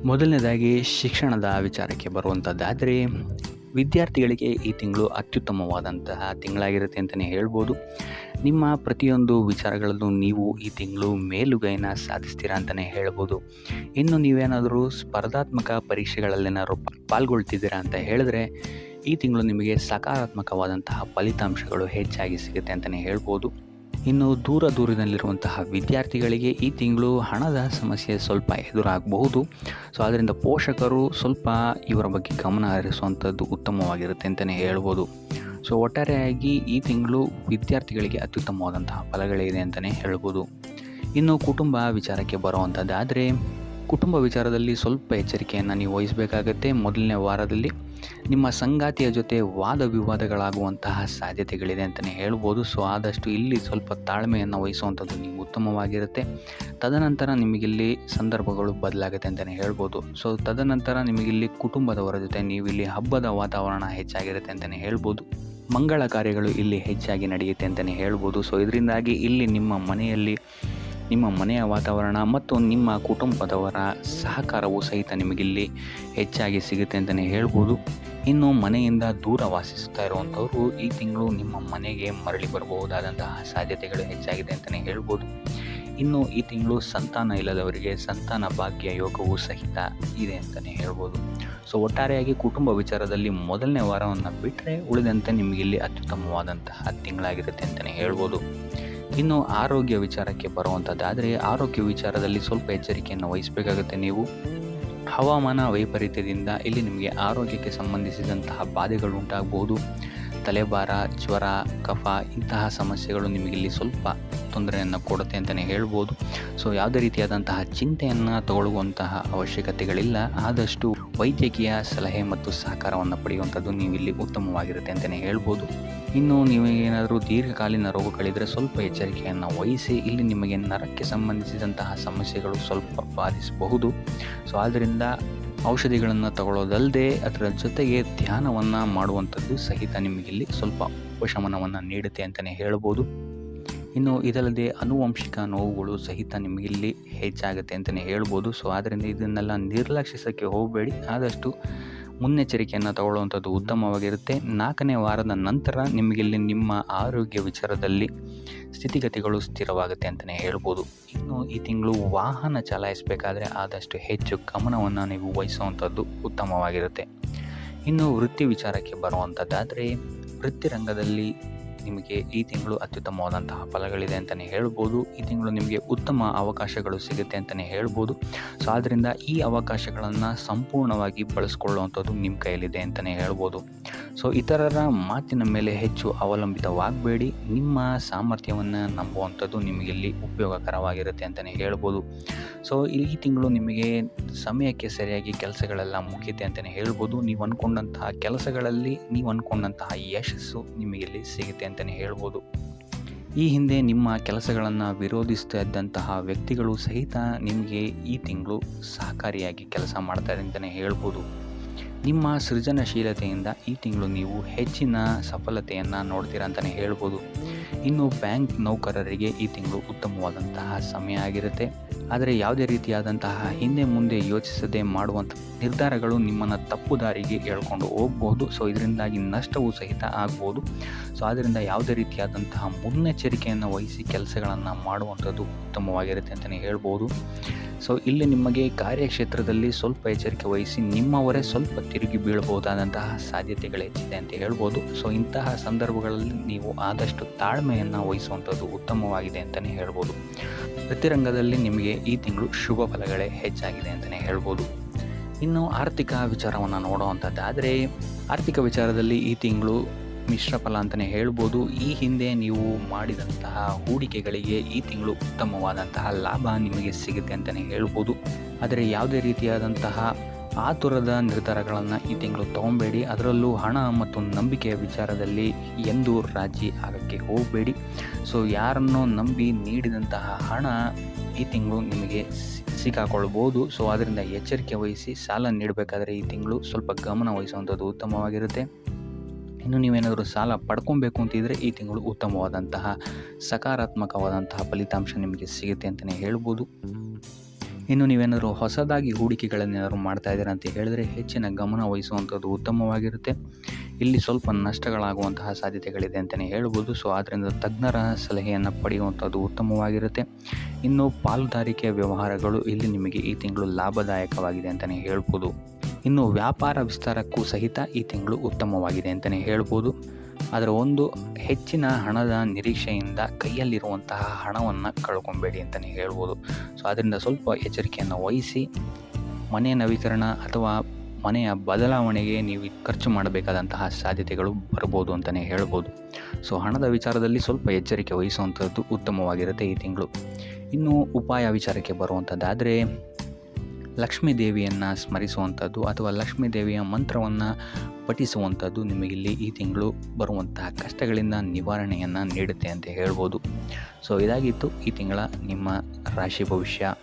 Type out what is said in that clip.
ಮೊದಲನೇದಾಗಿ ಶಿಕ್ಷಣದ ವಿಚಾರಕ್ಕೆ ಬರುವಂಥದ್ದಾದರೆ ವಿದ್ಯಾರ್ಥಿಗಳಿಗೆ ಈ ತಿಂಗಳು ಅತ್ಯುತ್ತಮವಾದಂತಹ ತಿಂಗಳಾಗಿರುತ್ತೆ ಅಂತಲೇ ಹೇಳ್ಬೋದು. ನಿಮ್ಮ ಪ್ರತಿಯೊಂದು ವಿಚಾರಗಳಲ್ಲೂ ನೀವು ಈ ತಿಂಗಳು ಮೇಲುಗೈನ ಸಾಧಿಸ್ತೀರಾ ಅಂತಲೇ ಹೇಳ್ಬೋದು. ಇನ್ನು ನೀವೇನಾದರೂ ಸ್ಪರ್ಧಾತ್ಮಕ ಪರೀಕ್ಷೆಗಳಲ್ಲೇನಾದ್ರು ಪಾಲ್ಗೊಳ್ತಿದ್ದೀರಾ ಅಂತ ಹೇಳಿದ್ರೆ ಈ ತಿಂಗಳು ನಿಮಗೆ ಸಕಾರಾತ್ಮಕವಾದಂತಹ ಫಲಿತಾಂಶಗಳು ಹೆಚ್ಚಾಗಿ ಸಿಗುತ್ತೆ ಅಂತಲೇ ಹೇಳ್ಬೋದು. ಇನ್ನು ದೂರದಲ್ಲಿರುವಂತಹ ವಿದ್ಯಾರ್ಥಿಗಳಿಗೆ ಈ ತಿಂಗಳು ಹಣದ ಸಮಸ್ಯೆ ಸ್ವಲ್ಪ ಎದುರಾಗಬಹುದು. ಸೊ ಆದ್ದರಿಂದ ಪೋಷಕರು ಸ್ವಲ್ಪ ಇವರ ಬಗ್ಗೆ ಗಮನ ಹರಿಸುವಂಥದ್ದು ಉತ್ತಮವಾಗಿರುತ್ತೆ ಅಂತಲೇ ಹೇಳ್ಬೋದು. ಸೊ ಒಟ್ಟಾರೆಯಾಗಿ ಈ ತಿಂಗಳು ವಿದ್ಯಾರ್ಥಿಗಳಿಗೆ ಅತ್ಯುತ್ತಮವಾದಂತಹ ಫಲಗಳಿದೆ ಅಂತಲೇ ಹೇಳ್ಬೋದು. ಇನ್ನು ಕುಟುಂಬ ವಿಚಾರಕ್ಕೆ ಬರುವಂಥದ್ದಾದರೆ ಕುಟುಂಬ ವಿಚಾರದಲ್ಲಿ ಸ್ವಲ್ಪ ಎಚ್ಚರಿಕೆಯನ್ನು ನೀವು ವಹಿಸಬೇಕಾಗತ್ತೆ. ಮೊದಲನೇ ವಾರದಲ್ಲಿ ನಿಮ್ಮ ಸಂಗಾತಿಯ ಜೊತೆ ವಾದ ವಿವಾದಗಳಾಗುವಂತಹ ಸಾಧ್ಯತೆಗಳಿದೆ ಅಂತಲೇ ಹೇಳ್ಬೋದು. ಸೊ ಆದಷ್ಟು ಇಲ್ಲಿ ಸ್ವಲ್ಪ ತಾಳ್ಮೆಯನ್ನು ವಹಿಸುವಂಥದ್ದು ನೀವು ಉತ್ತಮವಾಗಿರುತ್ತೆ. ತದನಂತರ ನಿಮಗಿಲ್ಲಿ ಸಂದರ್ಭಗಳು ಬದಲಾಗುತ್ತೆ ಅಂತಲೇ ಹೇಳ್ಬೋದು. ಸೊ ತದನಂತರ ನಿಮಗಿಲ್ಲಿ ಕುಟುಂಬದವರ ಜೊತೆ ನೀವಿಲ್ಲಿ ಹಬ್ಬದ ವಾತಾವರಣ ಹೆಚ್ಚಾಗಿರುತ್ತೆ ಅಂತಲೇ ಹೇಳ್ಬೋದು. ಮಂಗಳ ಕಾರ್ಯಗಳು ಇಲ್ಲಿ ಹೆಚ್ಚಾಗಿ ನಡೆಯುತ್ತೆ ಅಂತಲೇ ಹೇಳ್ಬೋದು. ಸೊ ಇದರಿಂದಾಗಿ ಇಲ್ಲಿ ನಿಮ್ಮ ಮನೆಯ ವಾತಾವರಣ ಮತ್ತು ನಿಮ್ಮ ಕುಟುಂಬದವರ ಸಹಕಾರವು ಸಹಿತ ನಿಮಗಿಲ್ಲಿ ಹೆಚ್ಚಾಗಿ ಸಿಗುತ್ತೆ ಅಂತಲೇ ಹೇಳ್ಬೋದು. ಇನ್ನು ಮನೆಯಿಂದ ದೂರ ವಾಸಿಸುತ್ತಾ ಇರುವಂಥವರು ಈ ತಿಂಗಳು ನಿಮ್ಮ ಮನೆಗೆ ಮರಳಿ ಬರಬಹುದಾದಂತಹ ಸಾಧ್ಯತೆಗಳು ಹೆಚ್ಚಾಗಿದೆ ಅಂತಲೇ ಹೇಳ್ಬೋದು. ಇನ್ನು ಈ ತಿಂಗಳು ಸಂತಾನ ಇಲ್ಲದವರಿಗೆ ಸಂತಾನ ಭಾಗ್ಯ ಯೋಗವು ಸಹಿತ ಇದೆ ಅಂತಲೇ ಹೇಳ್ಬೋದು. ಸೊ ಒಟ್ಟಾರೆಯಾಗಿ ಕುಟುಂಬ ವಿಚಾರದಲ್ಲಿ ಮೊದಲನೇ ವಾರವನ್ನು ಬಿಟ್ಟರೆ ಉಳಿದಂತೆ ನಿಮಗಿಲ್ಲಿ ಅತ್ಯುತ್ತಮವಾದಂತಹ ತಿಂಗಳಾಗಿರುತ್ತೆ ಅಂತಲೇ ಹೇಳ್ಬೋದು. ಇನ್ನು ಆರೋಗ್ಯ ವಿಚಾರಕ್ಕೆ ಬರುವಂಥದ್ದಾದರೆ ಆರೋಗ್ಯ ವಿಚಾರದಲ್ಲಿ ಸ್ವಲ್ಪ ಎಚ್ಚರಿಕೆಯನ್ನು ವಹಿಸಬೇಕಾಗುತ್ತೆ. ನೀವು ಹವಾಮಾನ ವೈಪರೀತ್ಯದಿಂದ ಇಲ್ಲಿ ನಿಮಗೆ ಆರೋಗ್ಯಕ್ಕೆ ಸಂಬಂಧಿಸಿದಂತಹ ಬಾಧೆಗಳು ಉಂಟಾಗಬಹುದು. ತಲೆಭಾರ, ಜ್ವರ, ಕಫ ಇಂತಹ ಸಮಸ್ಯೆಗಳು ನಿಮಗಿಲ್ಲಿ ಸ್ವಲ್ಪ ತೊಂದರೆಯನ್ನು ಕೊಡುತ್ತೆ ಅಂತಲೇ ಹೇಳ್ಬೋದು. ಸೊ ಯಾವುದೇ ರೀತಿಯಾದಂತಹ ಚಿಂತೆಯನ್ನು ತಗೊಳ್ಳುವಂತಹ ಅವಶ್ಯಕತೆಗಳಿಲ್ಲ. ಆದಷ್ಟು ವೈದ್ಯಕೀಯ ಸಲಹೆ ಮತ್ತು ಸಹಕಾರವನ್ನು ಪಡೆಯುವಂಥದ್ದು ನೀವಿಲ್ಲಿ ಉತ್ತಮವಾಗಿರುತ್ತೆ ಅಂತಲೇ ಹೇಳ್ಬೋದು. ಇನ್ನು ನೀವೇನಾದರೂ ದೀರ್ಘಕಾಲೀನ ರೋಗಗಳಿದ್ದರೆ ಸ್ವಲ್ಪ ಎಚ್ಚರಿಕೆಯನ್ನು ವಹಿಸಿ. ಇಲ್ಲಿ ನಿಮಗೆ ನರಕ್ಕೆ ಸಂಬಂಧಿಸಿದಂತಹ ಸಮಸ್ಯೆಗಳು ಸ್ವಲ್ಪ ಬಾಧಿಸಬಹುದು. ಸೊ ಆದ್ದರಿಂದ ಔಷಧಿಗಳನ್ನು ತಗೊಳ್ಳೋದಲ್ಲದೆ ಅದರ ಜೊತೆಗೆ ಧ್ಯಾನವನ್ನು ಮಾಡುವಂಥದ್ದು ಸಹಿತ ನಿಮಗಿಲ್ಲಿ ಸ್ವಲ್ಪ ಉಪಶಮನವನ್ನು ನೀಡುತ್ತೆ ಅಂತಲೇ ಹೇಳ್ಬೋದು. ಇನ್ನು ಇದಲ್ಲದೆ ಆನುವಂಶಿಕ ನೋವುಗಳು ಸಹಿತ ನಿಮಗಿಲ್ಲಿ ಹೆಚ್ಚಾಗುತ್ತೆ ಅಂತಲೇ ಹೇಳ್ಬೋದು. ಸೊ ಆದ್ದರಿಂದ ಇದನ್ನೆಲ್ಲ ನಿರ್ಲಕ್ಷಿಸೋಕ್ಕೆ ಹೋಗಬೇಡಿ. ಆದಷ್ಟು ಮುನ್ನೆಚ್ಚರಿಕೆಯನ್ನು ತಗೊಳ್ಳುವಂಥದ್ದು ಉತ್ತಮವಾಗಿರುತ್ತೆ. 4ನೇ ವಾರದ ನಂತರ ನಿಮಗಿಲ್ಲಿ ನಿಮ್ಮ ಆರೋಗ್ಯ ವಿಚಾರದಲ್ಲಿ ಸ್ಥಿತಿಗತಿಗಳು ಸ್ಥಿರವಾಗುತ್ತೆ ಅಂತಲೇ ಹೇಳ್ಬೋದು. ಇನ್ನು ಈ ತಿಂಗಳು ವಾಹನ ಚಲಾಯಿಸಬೇಕಾದ್ರೆ ಆದಷ್ಟು ಹೆಚ್ಚು ಗಮನವನ್ನು ನೀವು ವಹಿಸುವಂಥದ್ದು ಉತ್ತಮವಾಗಿರುತ್ತೆ. ಇನ್ನು ವೃತ್ತಿ ವಿಚಾರಕ್ಕೆ ಬರುವಂಥದ್ದಾದರೆ ವೃತ್ತಿರಂಗದಲ್ಲಿ ನಿಮಗೆ ಈ ತಿಂಗಳು ಅತ್ಯುತ್ತಮವಾದಂತಹ ಫಲಗಳಿದೆ ಅಂತಲೇ ಹೇಳ್ಬೋದು. ಈ ತಿಂಗಳು ನಿಮಗೆ ಉತ್ತಮ ಅವಕಾಶಗಳು ಸಿಗುತ್ತೆ ಅಂತಲೇ ಹೇಳ್ಬೋದು. ಸೊ ಆದ್ದರಿಂದ ಈ ಅವಕಾಶಗಳನ್ನು ಸಂಪೂರ್ಣವಾಗಿ ಬಳಸ್ಕೊಳ್ಳುವಂಥದ್ದು ನಿಮ್ಮ ಕೈಯಲ್ಲಿದೆ ಅಂತಲೇ ಹೇಳ್ಬೋದು. ಸೊ ಇತರರ ಮಾತಿನ ಮೇಲೆ ಹೆಚ್ಚು ಅವಲಂಬಿತವಾಗಬೇಡಿ. ನಿಮ್ಮ ಸಾಮರ್ಥ್ಯವನ್ನು ನಂಬುವಂಥದ್ದು ನಿಮಗಿಲ್ಲಿ ಉಪಯೋಗಕರವಾಗಿರುತ್ತೆ ಅಂತಲೇ ಹೇಳ್ಬೋದು. ಸೊ ಈ ತಿಂಗಳು ನಿಮಗೆ ಸಮಯಕ್ಕೆ ಸರಿಯಾಗಿ ಕೆಲಸಗಳೆಲ್ಲ ಮುಗಿಯುತ್ತೆ ಅಂತಲೇ ಹೇಳ್ಬೋದು. ನೀವು ಅಂದ್ಕೊಂಡಂತಹ ಕೆಲಸಗಳಲ್ಲಿ ನೀವು ಅಂದ್ಕೊಂಡಂತಹ ಯಶಸ್ಸು ನಿಮಗಿಲ್ಲಿ ಸಿಗುತ್ತೆ ಅಂತಲೇ ಹೇಳ್ಬೋದು. ಈ ಹಿಂದೆ ನಿಮ್ಮ ಕೆಲಸಗಳನ್ನು ವಿರೋಧಿಸ್ತಾ ಇದ್ದಂತಹ ವ್ಯಕ್ತಿಗಳು ಸಹಿತ ನಿಮಗೆ ಈ ತಿಂಗಳು ಸಹಕಾರಿಯಾಗಿ ಕೆಲಸ ಮಾಡ್ತಾರೆ ಅಂತಲೇ ಹೇಳ್ಬೋದು. ನಿಮ್ಮ ಸೃಜನಶೀಲತೆಯಿಂದ ಈ ತಿಂಗಳು ನೀವು ಹೆಚ್ಚಿನ ಸಫಲತೆಯನ್ನು ನೋಡ್ತೀರಾ ಅಂತಲೇ ಹೇಳ್ಬೋದು. ಇನ್ನು ಬ್ಯಾಂಕ್ ನೌಕರರಿಗೆ ಈ ತಿಂಗಳು ಉತ್ತಮವಾದಂತಹ ಸಮಯ ಆಗಿರುತ್ತೆ. ಆದರೆ ಯಾವುದೇ ರೀತಿಯಾದಂತಹ ಹಿಂದೆ ಮುಂದೆ ಯೋಚಿಸದೆ ಮಾಡುವಂಥ ನಿರ್ಧಾರಗಳು ನಿಮ್ಮನ್ನು ತಪ್ಪು ದಾರಿಗೆ ಎಳ್ಕೊಂಡು ಹೋಗ್ಬೋದು. ಸೊ ಇದರಿಂದಾಗಿ ನಷ್ಟವೂ ಸಹಿತ ಆಗ್ಬೋದು. ಸೊ ಆದ್ದರಿಂದ ಯಾವುದೇ ರೀತಿಯಾದಂತಹ ಮುನ್ನೆಚ್ಚರಿಕೆಯನ್ನು ವಹಿಸಿ ಕೆಲಸಗಳನ್ನು ಮಾಡುವಂಥದ್ದು ಉತ್ತಮವಾಗಿರುತ್ತೆ ಅಂತಲೇ ಹೇಳ್ಬೋದು. ಸೊ ಇಲ್ಲಿ ನಿಮಗೆ ಕಾರ್ಯಕ್ಷೇತ್ರದಲ್ಲಿ ಸ್ವಲ್ಪ ಎಚ್ಚರಿಕೆ ವಹಿಸಿ ನಿಮ್ಮವರೇ ಸ್ವಲ್ಪ ತಿರುಗಿ ಬೀಳಬಹುದಾದಂತಹ ಸಾಧ್ಯತೆಗಳು ಹೆಚ್ಚಿದೆ ಅಂತ ಹೇಳ್ಬೋದು. ಸೊ ಇಂತಹ ಸಂದರ್ಭಗಳಲ್ಲಿ ನೀವು ಆದಷ್ಟು ತಾಳ್ಮೆಯನ್ನು ವಹಿಸುವಂಥದ್ದು ಉತ್ತಮವಾಗಿದೆ ಅಂತಲೇ ಹೇಳ್ಬೋದು. ವೃತ್ತಿರಂಗದಲ್ಲಿ ನಿಮಗೆ ಈ ತಿಂಗಳು ಶುಭ ಫಲಗಳೇ ಹೆಚ್ಚಾಗಿದೆ ಅಂತಲೇ ಹೇಳ್ಬೋದು. ಇನ್ನು ಆರ್ಥಿಕ ವಿಚಾರವನ್ನು ನೋಡುವಂಥದ್ದಾದರೆ ಆರ್ಥಿಕ ವಿಚಾರದಲ್ಲಿ ಈ ತಿಂಗಳು ಮಿಶ್ರ ಫಲ ಅಂತಲೇ ಹೇಳ್ಬೋದು. ಈ ಹಿಂದೆ ನೀವು ಮಾಡಿದಂತಹ ಹೂಡಿಕೆಗಳಿಗೆ ಈ ತಿಂಗಳು ಉತ್ತಮವಾದಂತಹ ಲಾಭ ನಿಮಗೆ ಸಿಗುತ್ತೆ ಅಂತಲೇ ಹೇಳ್ಬೋದು. ಆದರೆ ಯಾವುದೇ ರೀತಿಯಾದಂತಹ ಆತುರದ ನಿರ್ಧಾರಗಳನ್ನು ಈ ತಿಂಗಳು ತೊಗೊಬೇಡಿ. ಅದರಲ್ಲೂ ಹಣ ಮತ್ತು ನಂಬಿಕೆಯ ವಿಚಾರದಲ್ಲಿ ಎಂದೂ ರಾಜಿ ಆಗೋಕ್ಕೆ ಹೋಗಬೇಡಿ. ಸೊ ಯಾರನ್ನೋ ನಂಬಿ ನೀಡಿದಂತಹ ಹಣ ಈ ತಿಂಗಳು ನಿಮಗೆ ಸಿಕ್ಕಾಕೊಳ್ಬೋದು. ಸೊ ಅದರಿಂದ ಎಚ್ಚರಿಕೆ ವಹಿಸಿ ಸಾಲ ನೀಡಬೇಕಾದ್ರೆ ಈ ತಿಂಗಳು ಸ್ವಲ್ಪ ಗಮನ ವಹಿಸುವಂಥದ್ದು ಉತ್ತಮವಾಗಿರುತ್ತೆ. ಇನ್ನು ನೀವೇನಾದರೂ ಸಾಲ ಪಡ್ಕೊಬೇಕು ಅಂತಿದ್ರೆ ಈ ತಿಂಗಳು ಉತ್ತಮವಾದಂತಹ ಸಕಾರಾತ್ಮಕವಾದಂತಹ ಫಲಿತಾಂಶ ನಿಮಗೆ ಸಿಗುತ್ತೆ ಅಂತಲೇ ಹೇಳ್ಬೋದು. ಇನ್ನು ನೀವೇನಾದರೂ ಹೊಸದಾಗಿ ಹೂಡಿಕೆಗಳನ್ನೇನಾದ್ರು ಮಾಡ್ತಾ ಇದ್ದೀರಾ ಅಂತ ಹೇಳಿದರೆ ಹೆಚ್ಚಿನ ಗಮನ ವಹಿಸುವಂಥದ್ದು ಉತ್ತಮವಾಗಿರುತ್ತೆ. ಇಲ್ಲಿ ಸ್ವಲ್ಪ ನಷ್ಟಗಳಾಗುವಂತಹ ಸಾಧ್ಯತೆಗಳಿದೆ ಅಂತಲೇ ಹೇಳ್ಬೋದು. ಸೊ ಆದ್ದರಿಂದ ತಜ್ಞರ ಸಲಹೆಯನ್ನು ಪಡೆಯುವಂಥದ್ದು ಉತ್ತಮವಾಗಿರುತ್ತೆ. ಇನ್ನು ಪಾಲುದಾರಿಕೆಯ ವ್ಯವಹಾರಗಳು ಇಲ್ಲಿ ನಿಮಗೆ ಈ ತಿಂಗಳು ಲಾಭದಾಯಕವಾಗಿದೆ ಅಂತಲೇ ಹೇಳ್ಬೋದು. ಇನ್ನು ವ್ಯಾಪಾರ ವಿಸ್ತಾರಕ್ಕೂ ಸಹಿತ ಈ ತಿಂಗಳು ಉತ್ತಮವಾಗಿದೆ ಅಂತಲೇ ಹೇಳ್ಬೋದು. ಅದರ ಒಂದು ಹೆಚ್ಚಿನ ಹಣದ ನಿರೀಕ್ಷೆಯಿಂದ ಕೈಯಲ್ಲಿರುವಂತಹ ಹಣವನ್ನು ಕಳ್ಕೊಬೇಡಿ ಅಂತಲೇ ಹೇಳ್ಬೋದು. ಸೊ ಅದರಿಂದ ಸ್ವಲ್ಪ ಎಚ್ಚರಿಕೆಯನ್ನು ವಹಿಸಿ ಮನೆ ನವೀಕರಣ ಅಥವಾ ಮನೆಯ ಬದಲಾವಣೆಗೆ ನೀವು ಖರ್ಚು ಮಾಡಬೇಕಾದಂತಹ ಸಾಧ್ಯತೆಗಳು ಬರ್ಬೋದು ಅಂತಲೇ ಹೇಳ್ಬೋದು. ಸೊ ಹಣದ ವಿಚಾರದಲ್ಲಿ ಸ್ವಲ್ಪ ಎಚ್ಚರಿಕೆ ವಹಿಸುವಂಥದ್ದು ಉತ್ತಮವಾಗಿರುತ್ತೆ ಈ ತಿಂಗಳು. ಇನ್ನು ಉಪಾಯ ವಿಚಾರಕ್ಕೆ ಬರುವಂಥದ್ದಾದರೆ ಲಕ್ಷ್ಮೀ ದೇವಿಯನ್ನು ಸ್ಮರಿಸುವಂಥದ್ದು ಅಥವಾ ಲಕ್ಷ್ಮೀ ದೇವಿಯ ಮಂತ್ರವನ್ನು ಪಠಿಸುವಂಥದ್ದು ನಿಮಗಿಲ್ಲಿ ಈ ತಿಂಗಳು ಬರುವಂತಹ ಕಷ್ಟಗಳಿಂದ ನಿವಾರಣೆಯನ್ನು ನೀಡುತ್ತೆ ಅಂತ ಹೇಳ್ಬೋದು. ಸೊ ಇದಾಗಿತ್ತು ಈ ತಿಂಗಳ ನಿಮ್ಮ ರಾಶಿ ಭವಿಷ್ಯ.